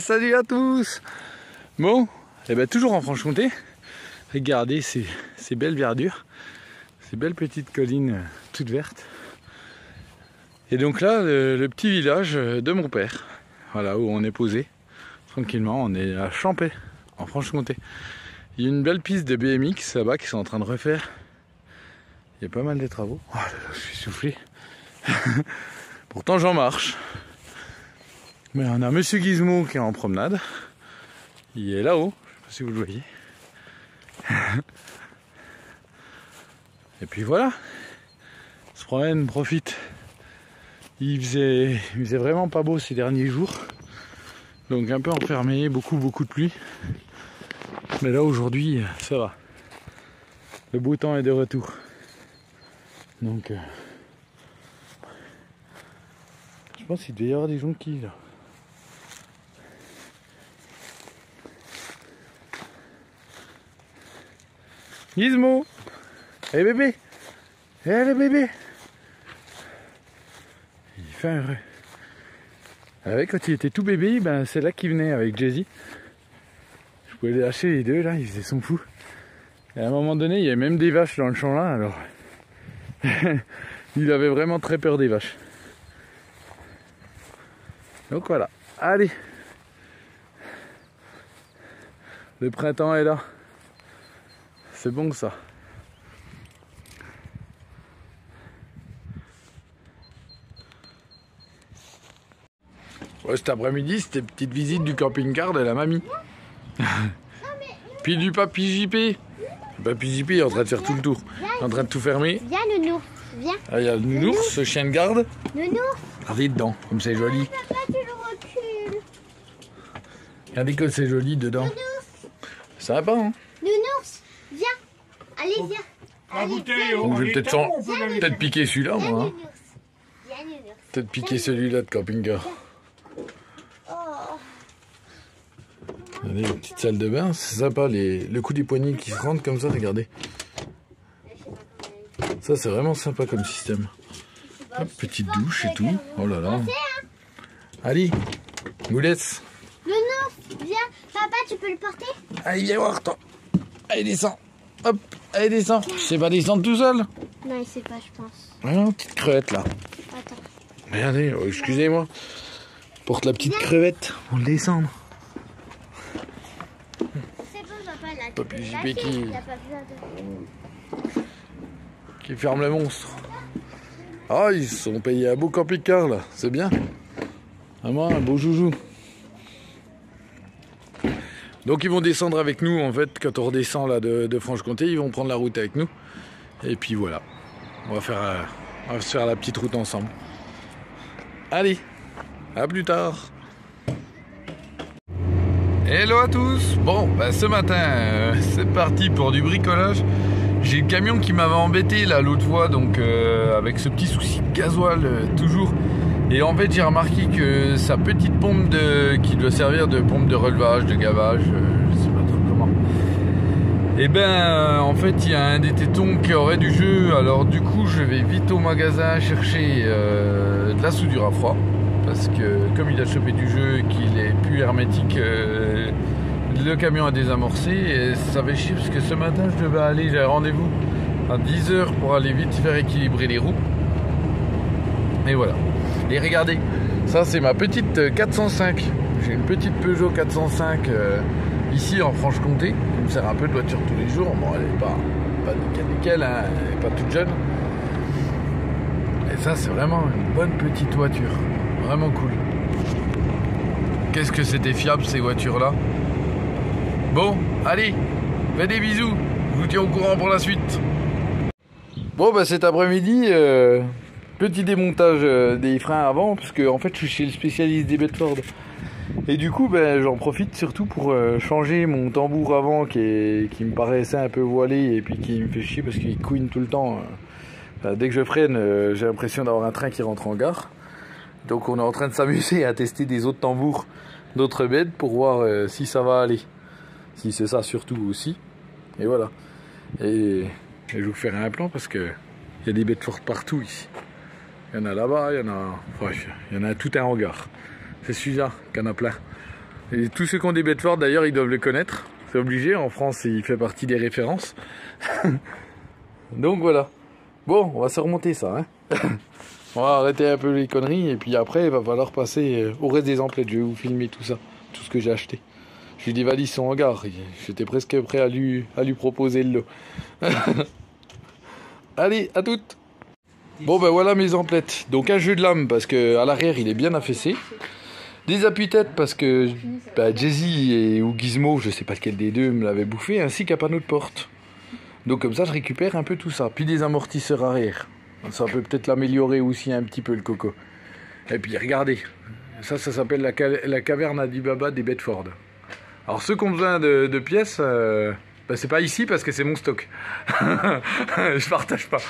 salut à tous. Bon, et ben toujours en Franche-Comté. Regardez ces belles verdures, ces belles petites collines toutes vertes. Et donc là, le petit village de mon père, voilà où on est posé tranquillement. On est à Champais, en Franche-Comté. Il y a une belle piste de BMX là-bas qui sont en train de refaire. Il y a pas mal de travaux. Oh là là, je suis soufflé. Pourtant j'en marche. Mais on a Monsieur Gizmo qui est en promenade. Il est là-haut, je sais pas si vous le voyez. Et puis voilà. On se promène, on profite. Il faisait vraiment pas beau ces derniers jours. Donc un peu enfermé, beaucoup de pluie. Mais là aujourd'hui, ça va. Le beau temps est de retour. Donc je pense qu'il devait y avoir des jonquilles là. Gizmo! Eh bébé! Eh le bébé! Il fait un vrai. Quand il était tout bébé, ben c'est là qu'il venait avec Jay-Z. Je pouvais les lâcher les deux là, il faisait son fou. Et à un moment donné, il y avait même des vaches dans le champ là, alors il avait vraiment très peur des vaches. Donc voilà, allez! Le printemps est là. C'est bon ça. Ouais, cet après-midi, c'était petite visite du camping-car de la mamie. Puis du papy JP. Le papy JP est en train de faire tout le tour. Il est en train de tout fermer. Viens nounours, viens. Ah, il y a le nounours, ce chien de garde. Nounours. Regardez dedans, comme c'est joli. Papa, tu le recules. Regardez comme c'est joli dedans. Nounours. Ça va pas, hein? Nounours, viens. Allez, viens. Allez, viens. Donc, je vais peut-être piquer celui-là, Viens, moi. Hein. nounours. Viens, nounours. Peut-être piquer celui-là de camping-car. Oh. Regardez, une petite salle de bain, c'est sympa, le coup des poignées qui se rentrent comme ça, regardez. Ça, c'est vraiment sympa comme système. Hop, petite douche et tout. Oh là là. Allez, je vous laisse. Nounours, viens. Papa, tu peux le porter? Allez, viens voir, toi. Allez, descends. Hop, allez, descends. Je sais pas descendre tout seul. Non, il sait pas, je pense. Voilà, petite crevette là. Attends. Regardez, oh, excusez-moi. Porte la petite crevette. On le descend. C'est bon, papa, là. Papy JP Il a pas besoin de... qui ferme le monstre. Ah, ils se sont payés un beau camping-car là, c'est bien. Vraiment un beau joujou. Donc ils vont descendre avec nous en fait, quand on redescend là de Franche-Comté, ils vont prendre la route avec nous. Et puis voilà, on va se faire la petite route ensemble. Allez, à plus tard. Hello à tous. Bon, bah, ce matin, c'est parti pour du bricolage. J'ai le camion qui m'avait embêté là l'autre fois, donc avec ce petit souci de gasoil toujours. Et en fait j'ai remarqué que sa petite pompe qui doit servir de pompe de relevage, de gavage, je sais pas trop comment. Et ben en fait il y a un des tétons qui aurait du jeu, alors du coup je vais vite au magasin chercher de la soudure à froid. Parce que comme il a chopé du jeu et qu'il est plus hermétique, le camion a désamorcé et ça fait chier parce que ce matin je devais aller, j'ai rendez-vous à 10 h pour aller vite faire équilibrer les roues. Et voilà. Et regardez, ça c'est ma petite 405. J'ai une petite Peugeot 405 ici en Franche-Comté qui me sert un peu de voiture tous les jours. Bon, elle n'est pas nickel, hein, elle n'est pas toute jeune. Et ça c'est vraiment une bonne petite voiture. Vraiment cool. Qu'est-ce que c'était fiable ces voitures là. Bon, allez, faites des bisous. Je vous tiens au courant pour la suite. Bon bah cet après-midi, petit démontage des freins avant, parce que en fait je suis chez le spécialiste des Bedford. Et du coup ben, j'en profite surtout pour changer mon tambour avant qui me paraissait un peu voilé et puis qui me fait chier parce qu'il couine tout le temps. Dès que je freine, j'ai l'impression d'avoir un train qui rentre en gare. Donc on est en train de s'amuser à tester des autres tambours, d'autres beds pour voir si ça va aller. Si c'est ça surtout aussi. Et voilà. Et je vais vous faire un plan parce que il y a des Bedford partout ici. Il y en a là-bas, il y en a tout un hangar. C'est celui-là qu'il y en a plein. Et tous ceux qui ont des Bedford d'ailleurs ils doivent le connaître. C'est obligé, en France il fait partie des références. Donc voilà. Bon, on va se remonter ça. Hein. On va arrêter un peu les conneries et puis après il va falloir passer au reste des emplettes. Je vais vous filmer tout ça, tout ce que j'ai acheté. J'ai des valises son hangar. J'étais presque prêt à lui proposer le lot. Allez, à toutes. Bon ben voilà mes emplettes. Donc un jeu de lame parce que à l'arrière il est bien affaissé. Des appuis-têtes parce que Jay-Z ou Gizmo, je sais pas lequel des deux, me l'avait bouffé, ainsi qu'un panneau de porte. Donc comme ça je récupère un peu tout ça. Puis des amortisseurs arrière. Ça peut peut-être l'améliorer aussi un petit peu le coco. Et puis regardez, ça s'appelle la caverne Ali Baba des Bedford. Alors ceux qui ont besoin de pièces, c'est pas ici parce que c'est mon stock. Je partage pas.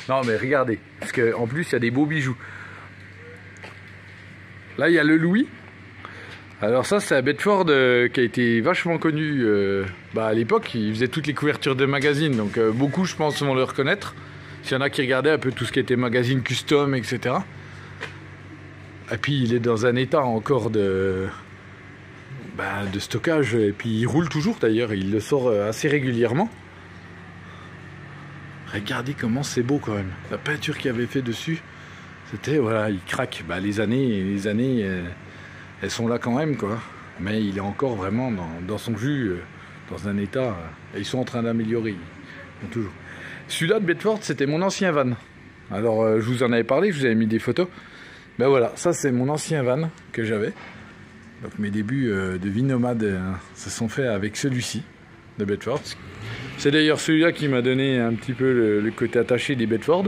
Non mais regardez, parce qu'en plus il y a des beaux bijoux. Là il y a le Louis. Alors ça c'est un Bedford qui a été vachement connu à l'époque. Il faisait toutes les couvertures de magazines, donc beaucoup je pense vont le reconnaître. S'il y en a qui regardaient un peu tout ce qui était magazine custom, etc. Et puis il est dans un état encore de stockage. Et puis il roule toujours d'ailleurs, il le sort assez régulièrement. Regardez comment c'est beau quand même. La peinture qu'il avait fait dessus, c'était voilà, il craque. Les années, elles sont là quand même quoi. Mais il est encore vraiment dans son jus, dans un état. Et ils sont en train d'améliorer, toujours. Celui-là de Bedford, c'était mon ancien van. Alors, je vous en avais parlé, je vous avais mis des photos. Ben voilà, ça c'est mon ancien van que j'avais. Donc mes débuts de vie nomade se sont faits avec celui-ci de Bedford. C'est d'ailleurs celui-là qui m'a donné un petit peu le côté attaché des Bedford.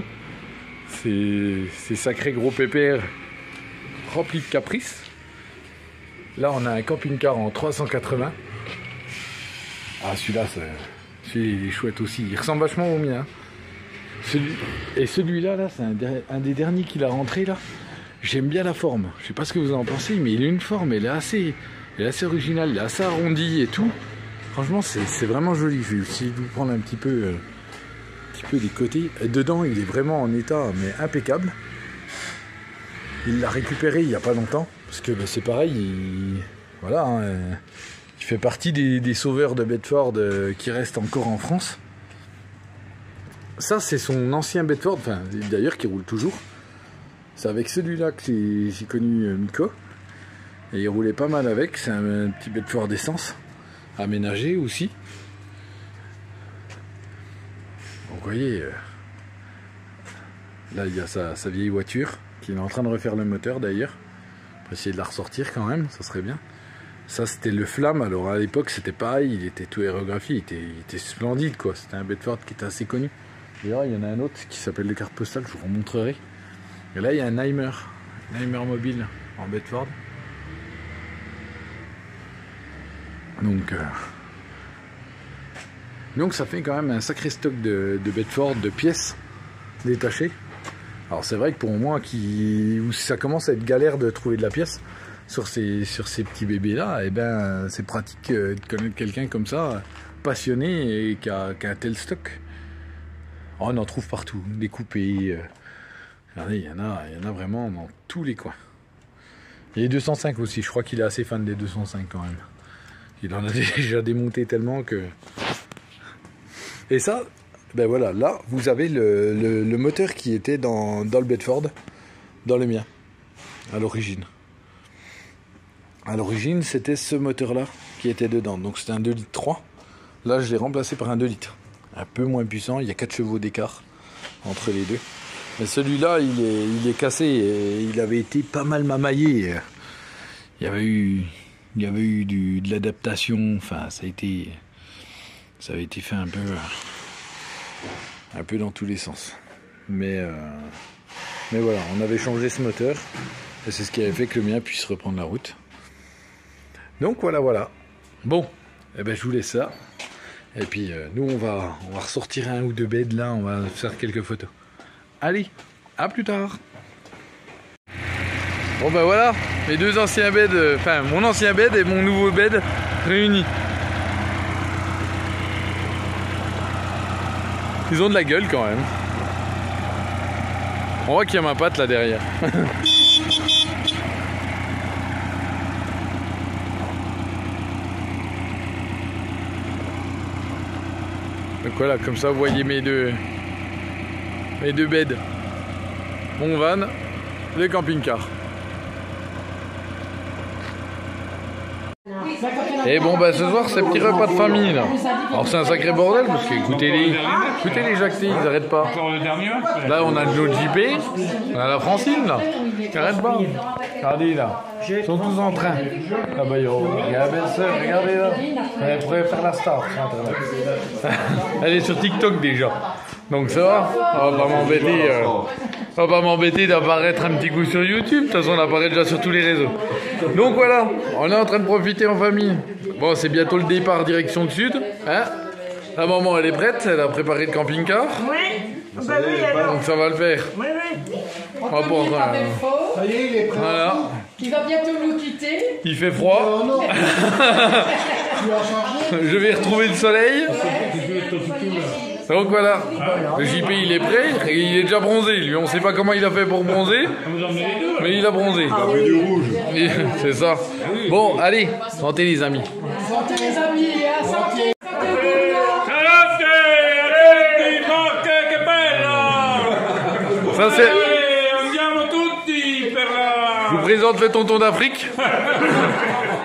Ces sacrés gros pépères remplis de caprices. Là, on a un camping-car en 380. Ah, celui-là, il est chouette aussi. Il ressemble vachement au mien. Celui-là, c'est un des derniers qu'il a rentré là. J'aime bien la forme. Je sais pas ce que vous en pensez, mais il a une forme. Elle est assez originale. Elle est assez arrondie et tout. Franchement, c'est vraiment joli. Je vais essayer de vous prendre un petit peu des côtés. Et dedans, il est vraiment en état mais impeccable. Il l'a récupéré il n'y a pas longtemps. Parce que c'est pareil. Il fait partie des sauveurs de Bedford qui restent encore en France. Ça, c'est son ancien Bedford, d'ailleurs qui roule toujours. C'est avec celui-là que j'ai connu Miko. Et il roulait pas mal avec. C'est un petit Bedford d'essence, aménagé aussi. Donc, vous voyez, là il y a sa vieille voiture qui est en train de refaire le moteur d'ailleurs. Pour essayer de la ressortir quand même, ça serait bien. Ça c'était le Flamme, alors à l'époque c'était pareil, il était tout aérographié, il était splendide quoi, c'était un Bedford qui était assez connu. D'ailleurs il y en a un autre qui s'appelle le carte postale, je vous remontrerai. Et là il y a un Naimer mobile en Bedford. Donc ça fait quand même un sacré stock de Bedford, de pièces détachées. Alors c'est vrai que pour moi où ça commence à être galère de trouver de la pièce sur ces petits bébés là, c'est pratique de connaître quelqu'un comme ça, passionné et qui a un tel stock. Oh, on en trouve partout, découpés. Regardez, il y en a vraiment dans tous les coins. Il y a les 205 aussi, je crois qu'il est assez fan des 205 quand même. Il en a déjà démonté tellement que... Et ça, voilà, là vous avez le moteur qui était dans le Bedford, dans le mien, à l'origine. À l'origine, c'était ce moteur-là qui était dedans. Donc c'était un 2,3 litres. Là, je l'ai remplacé par un 2 litres. Un peu moins puissant, il y a 4 chevaux d'écart entre les deux. Mais celui-là, il est cassé et il avait été pas mal mamaillé. Il y avait eu de l'adaptation. Enfin, ça avait été fait un peu dans tous les sens. Mais voilà, on avait changé ce moteur. Et c'est ce qui avait fait que le mien puisse reprendre la route. Donc voilà. Bon, je vous laisse ça. Et puis nous on va ressortir un ou deux beds là, on va faire quelques photos. Allez, à plus tard. Bon voilà, mes deux anciens beds, mon ancien bed et mon nouveau bed réunis. Ils ont de la gueule quand même. On voit qu'il y a ma patte là derrière. Donc voilà, comme ça vous voyez mes deux beds. Mon van, le camping-car. Et bon bah ce soir c'est petit repas de famille là. Alors c'est un sacré bordel parce que écoutez les Jacqueté, ils arrêtent pas. Là on a de l'autre JP, on a la Francine là, qui arrête pas. Regardez là, ils sont tous en train. Ah bah yo, il y a la belle-sœur, regardez là. Elle pourrait faire la star sur internet. Elle est sur TikTok déjà. Donc ça va, on va pas m'embêter d'apparaître un petit coup sur YouTube. De toute façon on apparaît déjà sur tous les réseaux. Donc voilà, on est en train de profiter en famille. Bon, c'est bientôt le départ direction le sud. Hein, la maman elle est prête, elle a préparé le camping-car. Oui, bah oui, alors. Donc ça va le faire. Oui, oui. On va pour Ça y est, il est prêt. voilà. Qui va bientôt nous quitter. Il fait froid. Non. Je vais retrouver le soleil. Donc voilà, le JP il est prêt, il est déjà bronzé. Lui, on sait pas comment il a fait pour bronzer, mais il a bronzé. C'est ça. Bon, allez, santé les amis. Santé les amis, hein, santé. Ça c'est. Je vous présente le tonton d'Afrique.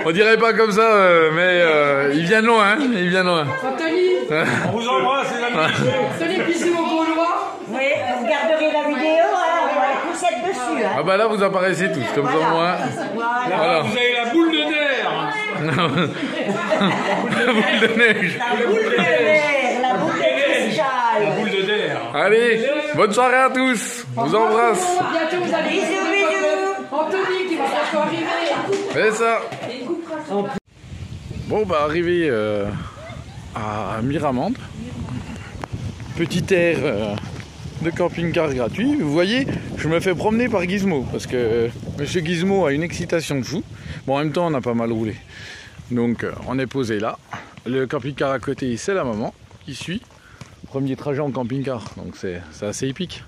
On dirait pas comme ça, mais il vient de loin, hein, il vient de loin. Anthony, On vous embrasse les amis. Anthony, bisous aux Gaulois. Oui, vous regarderez la vidéo, hein, on va les poussette dessus. Hein. Ah bah là vous apparaissez tous, comme ça moi. Voilà. Vous avez la boule de nerf. La boule de neige. La boule de nerf, la boule de cristal. Boule de nerf. Allez, bonne soirée à tous. Je vous embrasse. Bientôt vous allez Bisous. Anthony qui va bientôt arriver. C'est ça. Bon bah arrivé à Miramande. Petit air de camping-car gratuit. Vous voyez, je me fais promener par Gizmo parce que Monsieur Gizmo a une excitation de fou. Bon, en même temps, on a pas mal roulé. Donc, on est posé là. Le camping-car à côté, c'est la maman qui suit. Premier trajet en camping-car, donc c'est assez épique.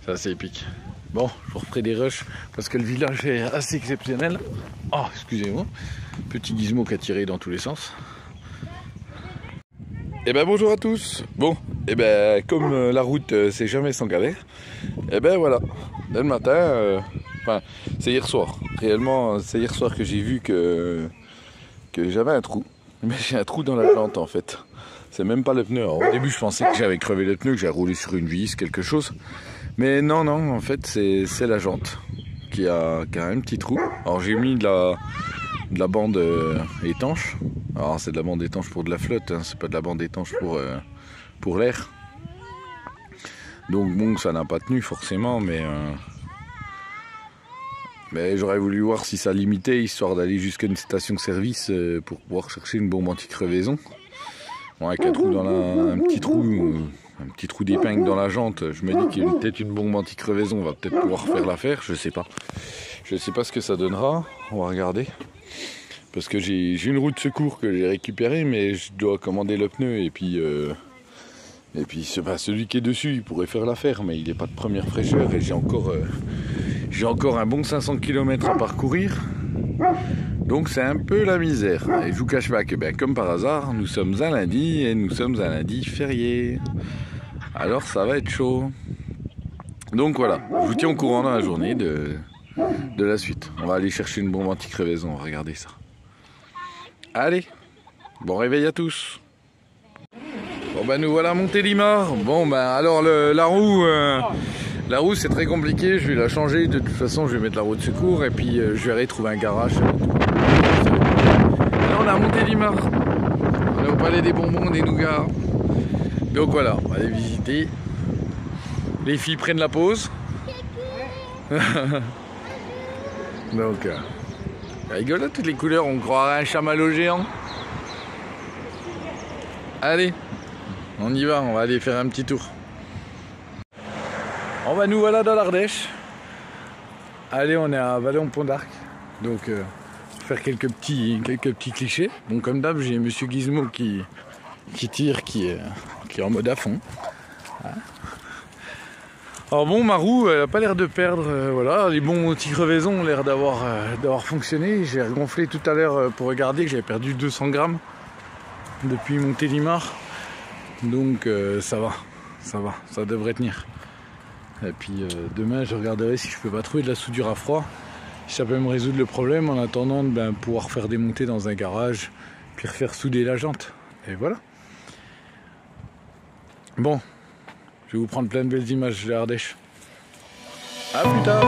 C'est assez épique. Bon, je vous referai des rushs parce que le village est assez exceptionnel. Oh, excusez-moi. Petit Gizmo qui a tiré dans tous les sens. Et ben bonjour à tous. Bon, et ben comme la route c'est jamais sans galère, et ben voilà. Dès le matin, enfin c'est hier soir. Réellement c'est hier soir que j'ai vu que j'avais un trou. Mais j'ai un trou dans la jante en fait. C'est même pas le pneu. Alors, au début je pensais que j'avais crevé le pneu, que j'avais roulé sur une vis, quelque chose. Mais non, en fait c'est la jante qui a un petit trou. Alors j'ai mis de la bande étanche. Alors c'est de la bande étanche pour de la flotte, hein. C'est pas de la bande étanche pour l'air. Donc bon, ça n'a pas tenu forcément, mais j'aurais voulu voir si ça limitait, histoire d'aller jusqu'à une station-service pour pouvoir chercher une bombe anti-crevaison. Bon, avec un trou un petit trou d'épingle dans la jante, je me dis qu'il y a peut-être une bombe anti-crevaison, on va peut-être pouvoir faire l'affaire, je sais pas. Je sais pas ce que ça donnera, on va regarder. Parce que j'ai une roue de secours que j'ai récupérée, mais je dois commander le pneu et puis celui qui est dessus, il pourrait faire l'affaire, mais il n'est pas de première fraîcheur et j'ai encore un bon 500 km à parcourir. Donc c'est un peu la misère. Et je vous cache pas que comme par hasard, nous sommes un lundi et nous sommes un lundi férié. Alors ça va être chaud. Donc voilà, je vous tiens au courant dans la journée de la suite. On va aller chercher une bombe anti-crevaison, regardez ça. Allez, bon réveil à tous. Bon nous voilà à Montélimar. Bon alors la roue c'est très compliqué, je vais la changer. De toute façon je vais mettre la roue de secours et puis je vais aller trouver un garage. Là on est à Montélimar. On est au palais des bonbons, des nougats. Donc voilà, on va aller visiter. Les filles prennent la pause. Donc rigolo, toutes les couleurs, on croirait un chamallow géant. Allez, on y va, on va aller faire un petit tour. Nous voilà dans l'Ardèche. Allez, on est à Vallon-Pont d'Arc. Donc, faire quelques petits clichés. Bon, comme d'hab, j'ai Monsieur Gizmo qui tire, qui est en mode à fond. Hein. Alors bon, ma roue, elle n'a pas l'air de perdre. Voilà, les bons anti-crevaisons ont l'air d'avoir fonctionné. J'ai regonflé tout à l'heure pour regarder que j'avais perdu 200 grammes depuis Montélimar. Donc ça va, ça devrait tenir. Et puis demain je regarderai si je peux pas trouver de la soudure à froid, si ça peut me résoudre le problème en attendant de pouvoir faire démonter dans un garage, puis refaire souder la jante. Et voilà. Bon, je vais vous prendre plein de belles images de l'Ardèche. A plus tard.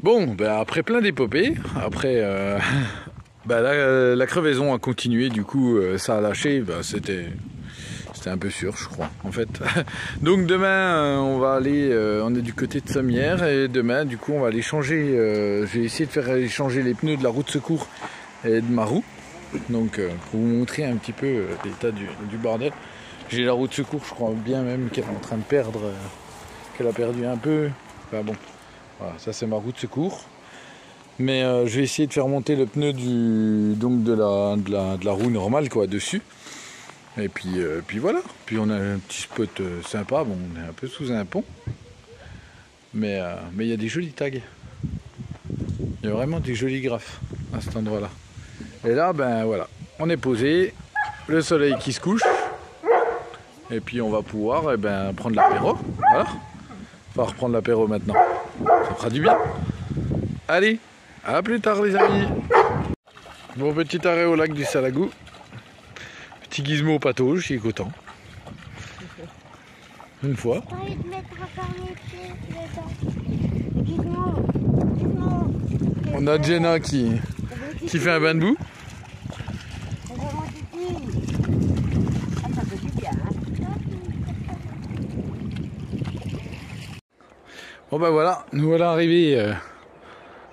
Bon, ben après plein d'épopées, après la crevaison a continué, du coup ça a lâché, c'était un peu sûr je crois en fait. Donc demain on va aller, on est du côté de Sommières et demain du coup on va aller changer, je vais essayer de faire aller changer les pneus de la roue de secours et de ma roue. Donc pour vous montrer un petit peu l'état du bordel. J'ai la roue de secours, je crois bien même qu'elle est en train de perdre, qu'elle a perdu un peu, enfin bon. Voilà, ça c'est ma roue de secours. Mais je vais essayer de faire monter le pneu de la roue normale quoi dessus. Et puis voilà. Puis on a un petit spot sympa. Bon, on est un peu sous un pont. Mais il y a des jolis tags. Il y a vraiment des jolis graphes à cet endroit-là. Et là, ben voilà. On est posé. Le soleil qui se couche. Et puis on va pouvoir prendre l'apéro. Voilà. On va reprendre l'apéro maintenant. Ça fera du bien. Allez, à plus tard les amis. Bon, petit arrêt au lac du Salagou. Petit gizmo au patauge, il est content. Une fois. J'ai envie de mettre encore mes pieds dedans. Gizmo. On a Jenna qui fait un bain de boue. Bon ben voilà, nous voilà arrivés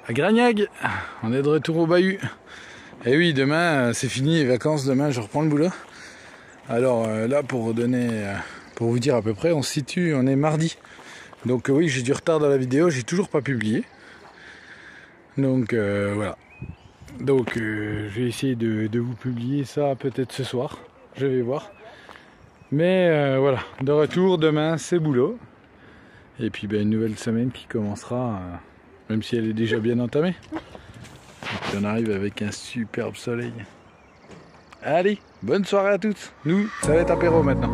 à Gragnag. On est de retour au bahut. Et oui, demain c'est fini les vacances, demain je reprends le boulot. Alors là pour vous dire à peu près, on se situe, on est mardi. Donc oui, j'ai du retard dans la vidéo, j'ai toujours pas publié. Donc voilà. Donc je vais essayer de vous publier ça peut-être ce soir, je vais voir. Mais voilà, de retour demain c'est boulot. Et puis une nouvelle semaine qui commencera, même si elle est déjà bien entamée. Et puis on arrive avec un superbe soleil. Allez, bonne soirée à toutes. Nous, ça va être apéro maintenant.